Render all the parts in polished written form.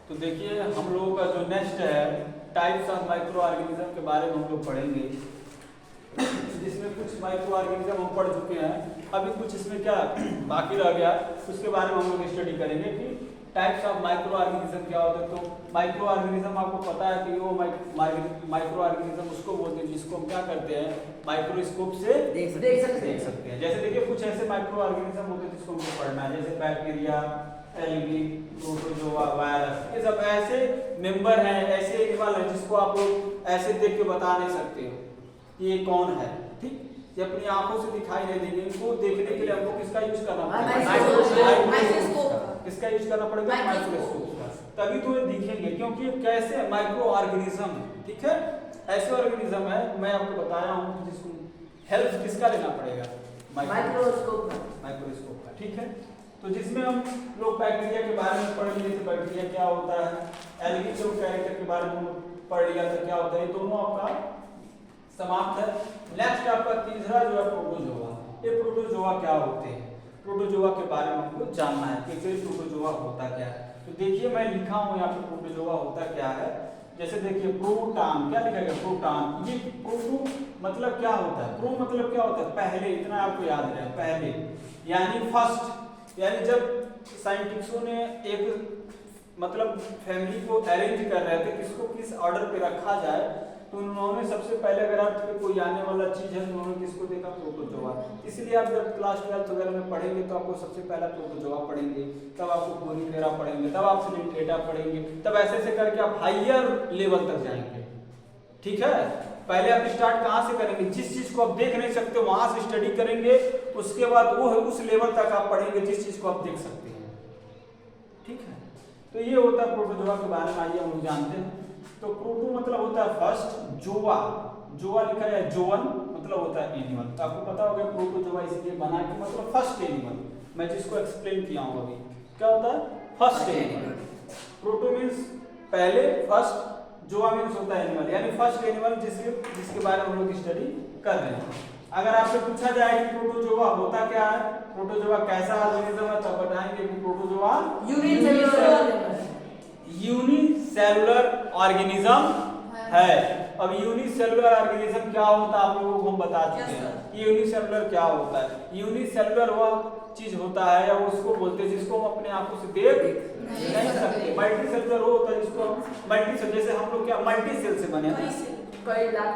तो देखिए हम लोगों का जो नेक्स्ट है टाइप्स ऑफ माइक्रो ऑर्गेनिज्म के बारे में हम लोग पढ़ेंगे, जिसमें कुछ माइक्रो ऑर्गेनिज्म हम पढ़ चुके हैं, अभी कुछ इसमें क्या बाकी रह गया उसके बारे में हम लोग स्टडी करेंगे कि टाइप्स ऑफ माइक्रो ऑर्गेनिज्म क्या होते हैं। तो माइक्रो ऑर्गेनिज्म आपको पता है कि वो माइक्रो ऑर्गेनिज्म उसको बोलते हैं जिसको हम क्या करते हैं माइक्रोस्कोप से देख सकते हैं। जैसे देखिए कुछ ऐसे माइक्रो ऑर्गेनिज्म होते हैं जिसको हमको पढ़ना है, जैसे बैक्टीरिया, एल्गी, प्रोटोजोआ, वायरस, ये सब ऐसे मेंबर हैं, ऐसे एनिमल हैं जिसको आप लोग ऐसे देख के बता नहीं सकते हो कि ये कौन है। ठीक, ये अपनी आंखों से दिखाई नहीं देंगे, इनको देखने के लिए हमको किसका यूज करना पड़ेगा? माइक्रोस्कोप। किसका यूज करना पड़ेगा? माइक्रोस्कोप का, तभी तो ये दिखेंगे, क्योंकि ये कैसे माइक्रो ऑर्गेनिज्म है। ठीक है, ऐसे ऑर्गेनिज्म है मैं आपको बताया हूँ जिसको हेल्प किसका लेना पड़ेगा? माइक्रोस्कोप का। ठीक है, तो जिसमें हम लोग बैक्टीरिया के बारे में पढ़ लिए थे, बैक्टीरिया क्या होता है, एल्गी के कैरेक्टर के बारे में पढ़ लिया था क्या होता है, ये दोनों आपका समाप्त है। नेक्स्ट आपका तीसरा जो है प्रोटोजोआ। ये प्रोटोजोआ क्या होते हैं? प्रोटोजोआ के बारे में हमको जानना है कि प्रोटोजोआ होता क्या है। तो देखिए मैं लिखा हूँ यहाँ पे प्रोटोजोआ होता क्या है। जैसे देखिए प्रोटॉन, क्या लिखा गया? प्रोटॉन। ये प्रोटो मतलब क्या होता है? प्रो मतलब क्या होता है? पहले, इतना आपको याद रहे, पहले यानी फर्स्ट। यानी जब साइंटिस्टों ने एक मतलब फैमिली को अरेंज कर रहे थे किसको किस ऑर्डर पे रखा जाए, तो उन्होंने सबसे पहले अगर आपके कोई आने वाला चीज है तो उन्होंने किसको देखा? प्रोटोजोआ। इसलिए आप जब क्लास 12 वगैरह में पढ़ेंगे तो आपको सबसे पहला प्रोटोजोआ पढ़ेंगे, तब आपको पोलिफेरा पढ़ेंगे, तब आप सिलिंड्रेटा पढ़ेंगे, तब ऐसे ऐसे करके आप हायर लेवल तक जाएंगे। ठीक है, पहले आप स्टार्ट कहाँ से करेंगे? जिस चीज को आप देख नहीं सकते वहां से स्टडी करेंगे, उसके बाद वो उस लेवल तक आप पढ़ेंगे जिस चीज को आप देख सकते हैं। ठीक है, तो ये होता है प्रोटोजोआ के बारे में। आइए हम लोग जानते हैं। तो प्रोटो मतलब होता है फर्स्ट, जोआ, जोआ लिखा है जोवन मतलब होता है एनिमल। तो आपको पता होगा प्रोटोजोआ इसलिए बना कि मतलब फर्स्ट एनिमल, मैं जिसको एक्सप्लेन किया हूं अभी, क्या होता है? First animal. प्रोटो मींस पहले, फर्स्ट, जोआ मींस होता है एनिमल, यानी फर्स्ट एनिमल जिसके बारे में हम लोग स्टडी कर रहे हैं। अगर आपसे पूछा जाए कि प्रोटोजोआ होता क्या है, प्रोटोजोआ कैसा ऑर्गेनिज्म है, तब बताएंगे कि प्रोटोजोआ यूनिसेलुलर ऑर्गेनिज्म है। अब यूनिसेलुलर ऑर्गेनिज्म क्या होता है आप लोगों को हम बता चुके हैं। यूनिसेलुलर क्या होता है? यूनिसेलुलर वह चीज होता है या वो उसको बोलते हैं जिसको हम अपने आंखों से देख नहीं सकते। मल्टी सेलुलर वो होता है जिसको मल्टी सेल, जैसे हम लोग क्या मल्टी सेल से बने हैं।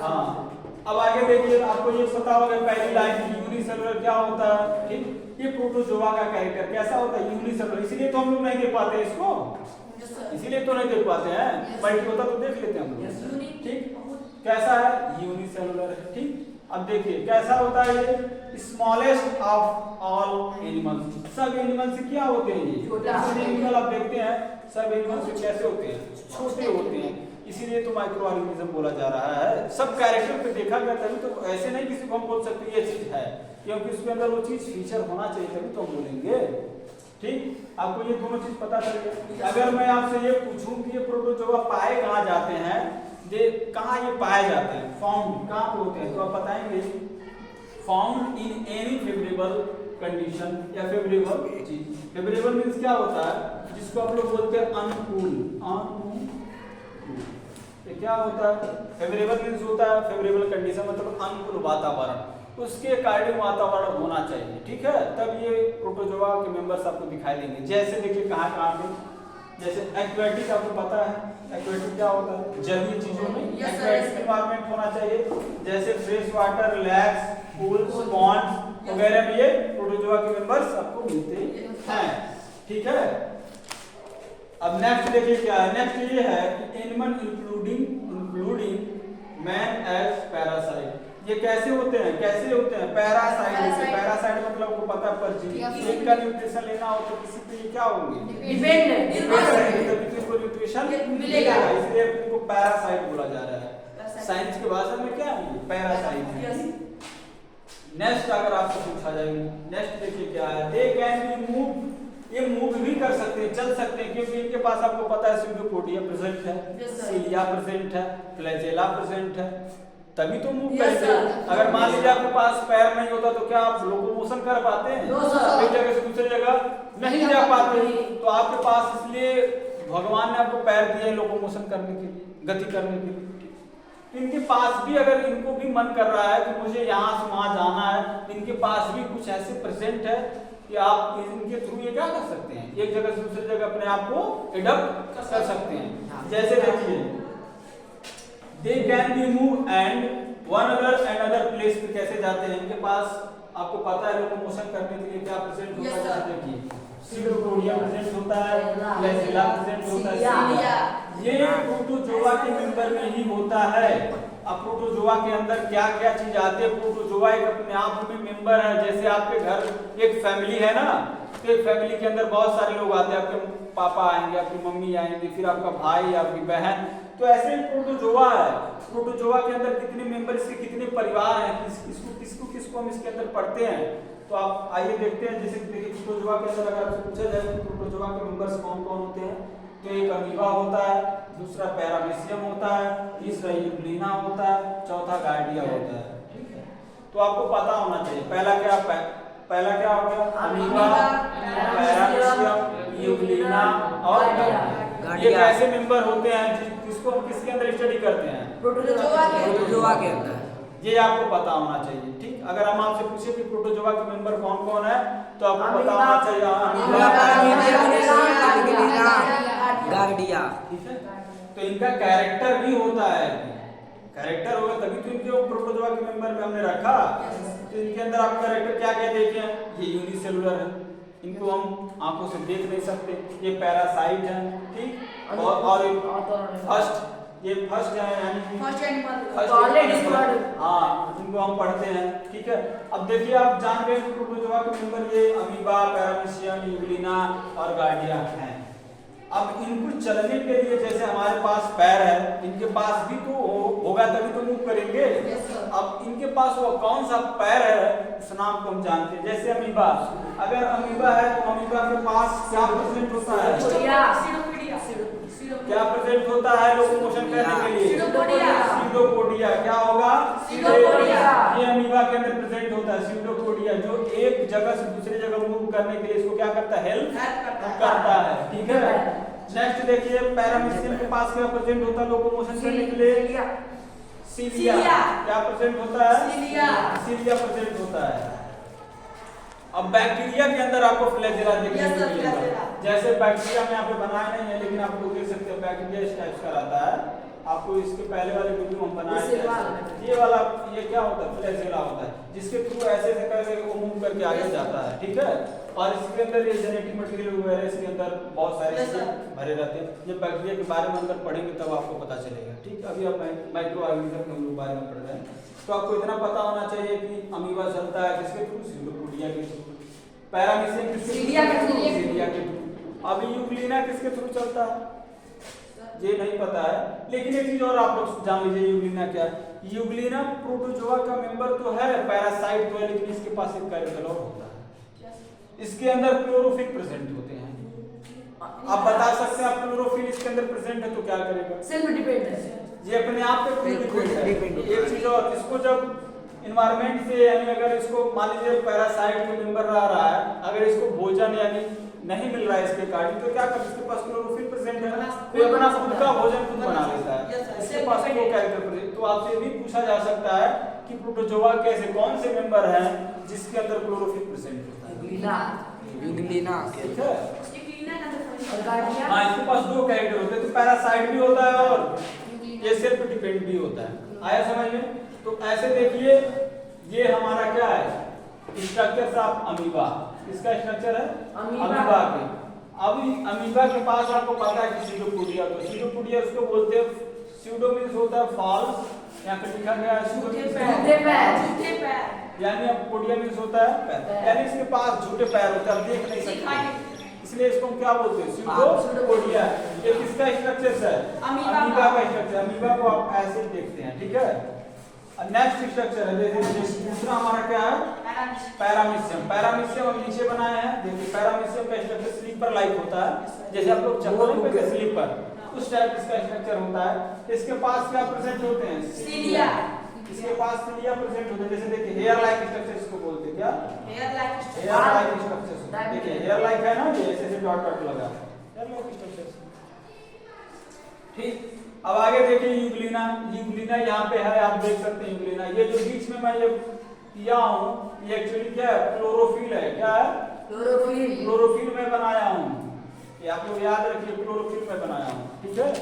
हाँ, अब आगे देखिए आपको ये पता होगा पहली लाइन की यूनिसेलुलर क्या होता है। ठीक, ये प्रोटोजोआ का कैरेक्टर कैसा होता है? यूनिसेलुलर। इसीलिए तो हम लोग नहीं देख पाते इसको, इसीलिए तो नहीं देख पाते हैं, मल्टी होता तो देख लेते हैं हम लोग। ठीक, कैसा है? यूनिसेलुलर है। ठीक, अब देखिए कैसा होता है ये? Smallest of all animals. सब एनिमल से क्या होते हैं? ये एनिमल आप देखते हैं सब एनिमल से कैसे होते हैं? छोटे होते हैं। इसीलिए तो माइक्रो ऑर्गेनिज्म बोला जा रहा है। सब कैरेक्टर पे देखा गया, तभी तो ऐसे नहीं किसी को हम बोल सकते ये चीज है, क्योंकि उसके अंदर वो चीज फीचर होना चाहिए तभी तो हम बोलेंगे। ठीक, आपको ये दोनों चीज पता चल गया। अगर मैं आपसे ये पूछूं कि ये प्रोटोजोआ पाए कहाँ जाते हैं, कहाँ ये पाए जाते हैं, फाउंड कहाँ पे होते हैं, तो आप बताएंगे found in any favourable condition या फेवरेबल चीज। फेवरेबल मीन्स क्या होता है? जिसको आप लोग बोलते हैं अनुकूल। ये क्या होता है? फेवरेबल मीन्स होता है फेवरेबल कंडीशन मतलब अनुकूल वातावरण, उसके अकॉर्डिंग वातावरण होना चाहिए। ठीक है, तब ये प्रोटोजोआ के मेंबर्स आपको दिखाई देंगे। जैसे देखिए कहाँ कहाँ पे, जैसे एक्वेटिक आपको पता है, एक्वेटिक क्या होता है? जलीय चीजों में एक्वेटिक एनवायरनमेंट होना चाहिए, जैसे fresh water, lakes, pools, ponds वगैरह में ये प्रोटोजोआ के मेंबर्स आपको मिलते हैं। ठीक है, अब नेक्स्ट देखिए क्या है। नेक्स्ट ये है कि animal including man as parasite. ये कैसे होते हैं? पैरासाइट से। पैरासाइट मतलब आपको पता है परजीवी। इनका न्यूट्रिशन लेना हो तो किसी पे क्या होंगे? डिपेंडेंट। न्यूट्रिशन मिलेगा, इसलिए इनको पैरासाइट बोला जा रहा है। साइंस की भाषा में क्या है? पैरासाइट है। नेक्स्ट अगर आपसे पूछा जाए, नेक्स्ट देखिए क्या है? They can be move. ये मूव भी कर सकते हैं, चल सकते हैं, क्योंकि इनके पास आपको पता है स्यूडोपोडिया प्रेजेंट है, सिलिया प्रेजेंट है, फ्लैजेला प्रेजेंट है, तभी तो मूव करेंगे। अगर मान लीजिए आपके पास पैर नहीं होता तो क्या आप लोकोमोशन कर पाते हैं? एक जगह से दूसरी जगह नहीं जा पाते। तो आपके पास इसलिए भगवान ने आपको पैर दिए लोकोमोशन करने के लिए, गति करने के लिए। तो इनके पास भी अगर इनको भी मन कर रहा है कि मुझे यहाँ से वहां जाना है, इनके पास भी कुछ ऐसे प्रेजेंट है कि आप इनके थ्रू ये क्या कर सकते हैं, एक जगह से दूसरी जगह अपने आप को एडप्ट कर सकते हैं। जैसे देखिए they can be move and one other place पे कैसे जाते हैं। इनके पास आपको पता है लोकोमोशन करने के लिए क्या प्रेजेंट होता है। देखिए सीडोपोडिया प्रेजेंट होता है, फ्लैजेला प्रेजेंट होता है। ये प्रोटोजोआ के मेंबर में ही होता है। अब प्रोटोजोआ के अंदर क्या क्या चीज आती है, प्रोटोजोआ एक अपने आप में मेंबर है। जैसे आपके घर एक फैमिली है ना, तो एक फैमिली के अंदर बहुत सारे लोग आते हैं, आपके पापा आएंगे, आपकी मम्मी आएंगे, फिर आपका भाई, आपकी बहन, तो ऐसे ही प्रोटोजोआ है। प्रोटोजोआ के अंदर कितने मेंबर, इसके कितने परिवार हैं, किसको हम इसके अंदर पढ़ते हैं। तो आप आइए देखते हैं। जैसे देखिए प्रोटोजोआ के अंदर अगर आपसे पूछा जाए कि प्रोटोजोआ के मेंबर्स कौन कौन होते हैं, तो एक अमीबा होता है, दूसरा पैरामीशियम होता है, तीसरा यूग्लिना होता है, चौथा गार्डिया होता है। ठीक है, तो आपको पता होना चाहिए पहला क्या हो गया, अमीबा, पैरामीशियम, यूग्लिना और गार्डिया। ये कैसे मेंबर होते हैं जिसको हम किसके अंदर स्टडी करते हैं, प्रोटोजोआ के अंदर। ये आपको पता होना चाहिए। ठीक, अगर हम आपसे पूछे कि प्रोटोजोआ के मेंबर कौन कौन है, तो आपको पता होना चाहिए गार्डिया। ठीक है, तो इनका कैरेक्टर भी होता है। कैरेक्टर होगा तभी तो इनके प्रोटोजोआ के मेंबर में हमने रखा। तो इनके अंदर आप कैरेक्टर क्या क्या देखे हैं, ये यूनिसेलुलर है, इनको हम आंखों से देख नहीं सकते, ये पैरासाइट है। ठीक, और ये फर्स्ट है, यानी हाँ, इनको हम पढ़ते हैं। ठीक है, अब देखिए आप जान गए प्रोटोजोआ के मेंबर ये अमीबा, पैरामीशियम, यूग्लिना और गार्डिया हैं। अब इनको चलने के लिए जैसे हमारे पास पैर है, इनके पास भी तो होगा तभी तो मूव करेंगे। अब इनके पास वो कौन सा पैर है उस नाम को हम जानते हैं। जैसे अमीबा, अगर अमीबा है तो अमीबा के पास क्या प्रेजेंट होता है, क्या प्रेजेंट होता है लोकोमोशन करने के लिए, सीडोपोडिया। क्या होगा, ये अमीबा के अंदर प्रेजेंट होता है सीडोपोडिया, जो एक जगह से दूसरी जगह मूव करने के लिए इसको क्या करता है, हेल्प करता है। ठीक है, नेक्स्ट देखिए पैरामीशियम के पास क्या प्रेजेंट होता है लोकोमोशन करने के लिए, सीलिया। क्या प्रेजेंट होता है, सीलिया प्रेजेंट होता है। अब बैक्टीरिया के अंदर आपको फ्लैजेला देखने को मिलेगा। जैसे बैक्टीरिया में यहाँ पे बनाया नहीं है, लेकिन आप लोग देख सकते हैं बैक्टीरिया इस टाइप का रहता है। आपको इसके पहले वाले वीडियो हम बनाए थे, ये वाला ये क्या होता है, फ्लैजेला होता है, जिसके थ्रू ऐसे करके वो मूव करके आगे जाता है। ठीक है, और इसके अंदर ये जेनेटिक मटेरियल वगैरह इसके अंदर बहुत सारे चीजें भरे रहते हैं। जब बैक्टीरिया के बारे में अंदर पढ़ेंगे तब आपको पता चलेगा। ठीक है, अभी आप माइक्रो ऑर्गेनिज्म के हम लोग बारे में पढ़ रहे हैं, तो आपको इतना पता होना चाहिए कि अमीबा चलता है किसके थ्रू, सीडोपोडिया के थ्रू, पैरामीशियम किसके थ्रू, सीलिया के थ्रू। अभी यूग्लिना किसके थ्रू चलता है ये नहीं पता है, लेकिन एक चीज और आप लोग जान लीजिए, यूग्लिना क्या है। यूग्लिना प्रोटोजोआ का मेंबर तो है, पैरासाइट तो है, लेकिन इसके पास एक कैरेक्टर और होता है, इसके अंदर क्लोरोफिल प्रेजेंट होते हैं। आप बता सकते हैं आप क्लोरोफिल इसके अंदर प्रेजेंट है तो क्या करेगा, सेल्फ डिपेंडेंस, ये अपने आप पे डिपेंड है। एक चीज और, इसको जब इन्वायरमेंट से यानी अगर इसको मान लीजिए पैरासाइट में मेंबर रहा है, अगर इसको भोजन यानी नहीं मिल रहा है इसके कारण, तो क्या कर, इसके पास क्लोरोफिल प्रेजेंट है, तो अपना खुद का भोजन खुद बना लेता है, इसके पास वो कैरेक्टर प्रेजेंट। तो आपसे ये भी पूछा जा सकता है कि प्रोटोजोआ के ऐसे कौन से मेंबर हैं जिसके अंदर क्लोरोफिल प्रेजेंट होता है, यूग्लिना। ठीक है, हाँ, इसके पास दो कैरेक्टर होते हैं, तो पैरासाइट भी होता है और ये सेल्फ डिपेंड भी होता है। आया समझ में? तो ऐसे देखिए ये हमारा क्या है, स्ट्रक्चर ऑफ अमीबा, इसका स्ट्रक्चर है अमीबा के। अभी अमीबा के पास आपको पता है कि सीडोपोडिया, तो सीडोपोडिया उसको बोलते हैं, सीडो मींस होता है फॉल्स, यहाँ पे लिखा गया है झूठे पैर, यानी अब पोडिया मींस होता है पैर, यानी इसके पास झूठे पैर होते हैं, आप देख नहीं सकते, इसलिए इसको हम क्या बोलते हैं, सीडोपोडिया। ये किसका स्ट्रक्चर है, अमीबा का स्ट्रक्चर। अमीबा को आप ऐसे ही देखते हैं। ठीक है, नेक्स्ट स्ट्रक्चर है, जैसे दूसरा हमारा क्या है, पैरामीशियम। पैरामीशियम हम नीचे बनाए हैं, देखिए पैरामीशियम का स्ट्रक्चर स्लीपर लाइक होता है, जैसे आप लोग चप्पल पहनते स्लीपर, उस टाइप इसका स्ट्रक्चर होता है। इसके पास क्या प्रेजेंट होते हैं, सिलिया, इसके पास सिलिया प्रेजेंट होते हैं। जैसे देखिए हेयर लाइक स्ट्रक्चर इसको बोलते हैं, क्या हेयर लाइक स्ट्रक्चर। देखिए हेयर लाइक है ना, ये ऐसे डॉट डॉट लगा, हेयर लाइक स्ट्रक्चर। ठीक। अब आगे देखिए यूग्लिना। यूग्लिना यहाँ पे है, आप देख सकते हैं यूग्लिना। ये जो बीच में मैं ये किया हूँ ये एक्चुअली क्या है, क्लोरोफिल है। क्या है? क्लोरोफिल। क्लोरोफिल में बनाया हूँ, ये आप लोग याद रखिए, क्लोरोफिल में बनाया हूँ। ठीक है,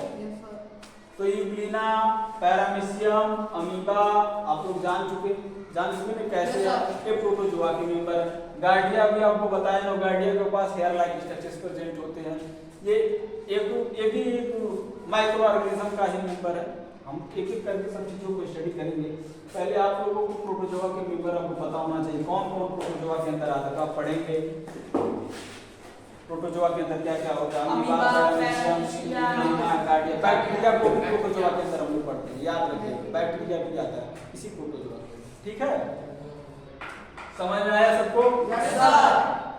तो यूग्लिना, पैरामीशियम, अमीबा आप लोग जान चुके ना कैसे है। ये प्रोटोजोआ के मेंबर है। गार्डिया भी आपको बताया ना, गार्डिया के पास हेयर लाइक स्ट्रक्चर्स प्रेजेंट होते हैं। ये एक माइक्रो ऑर्गेनिज्म का ही मेंबर है। हम एक एक करके सब चीजों को स्टडी करेंगे। पहले आप लोगों को प्रोटोजोआ के मेंबर आपको पता होना चाहिए, कौन कौन प्रोटोजोआ के अंदर आता है। आप पढ़ेंगे प्रोटोजोआ के अंदर क्या क्या होता है, अमीबा, पैरामीशियम, गार्डिया। बैक्टीरिया को भी प्रोटोजोआ के अंदर हम लोग पढ़ते हैं, याद रखिए बैक्टीरिया भी आता है इसी प्रोटोजोआ के। ठीक है, समझ में आया सबको? Yes sir.